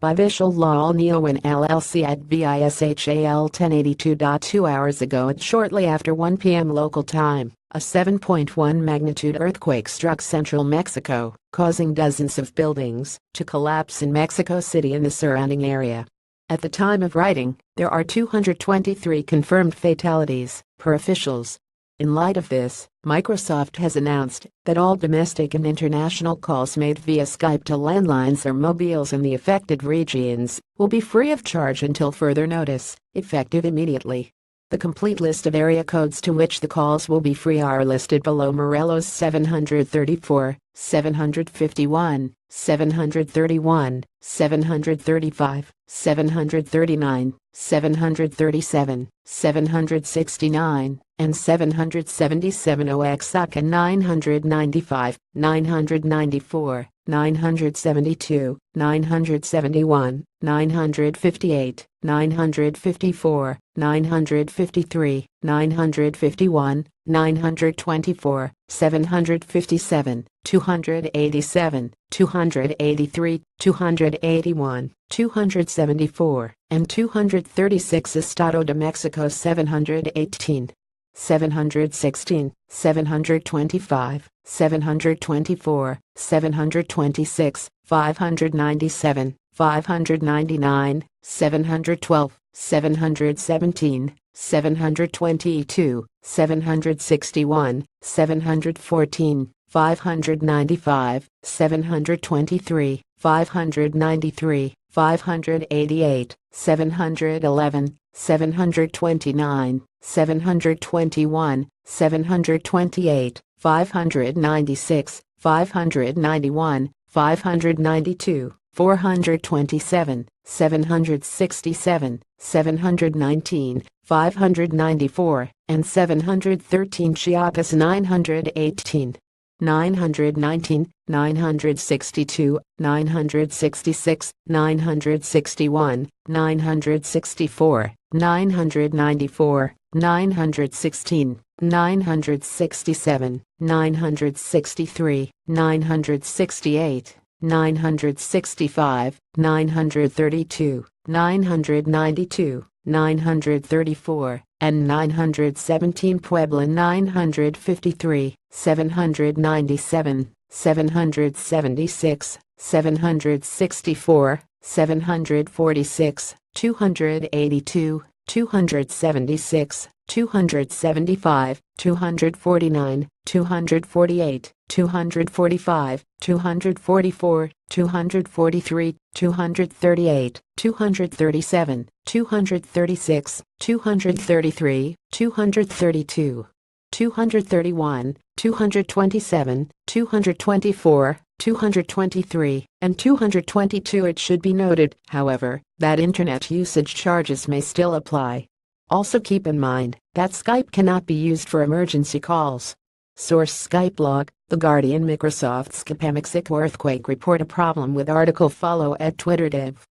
by Vishal Laul Neowin LLC at Vishal 1082. 2 hours ago and shortly after 1 p.m. local time, a 7.1 magnitude earthquake struck central Mexico, causing dozens of buildings to collapse in Mexico City and the surrounding area. At the time of writing, there are 223 confirmed fatalities, per officials. In light of this, Microsoft has announced that all domestic and international calls made via Skype to landlines or mobiles in the affected regions will be free of charge until further notice, effective immediately. The complete list of area codes to which the calls will be free are listed below. Morelos 734, 751, 731, 735, 739, 737, 769, and 777. Oaxaca 995, 994, 972, 971, 958, 954, 953, 951, 924, 757, 287, 283, 281, 274, and 236. Estado de Mexico 718, 716, 725, 724, 726, 597, 599, 712, 717, 722, 761, 714, 595, 723, 593, 588, 711, 729, 721, 728, 596, 591, 592, 427, 767, 719, 594, and 713. Chiapas 918, 919, 962, 966, 961, 964, 994, 916, 967, 963, 968, 965, 932, 992, 934, and 917. Puebla 953, 797, 776, 764, 746, 282, 276, 275, 249, 248, 245, 244, 243, 238, 237, 236, 233, 232, 231, 227, 224, 223, and 222. It should be noted, however, that internet usage charges may still apply. Also keep in mind that Skype cannot be used for emergency calls. Source: Skype log, The Guardian. Microsoft Skype Mexico earthquake report a problem with article. Follow at Twitter dev.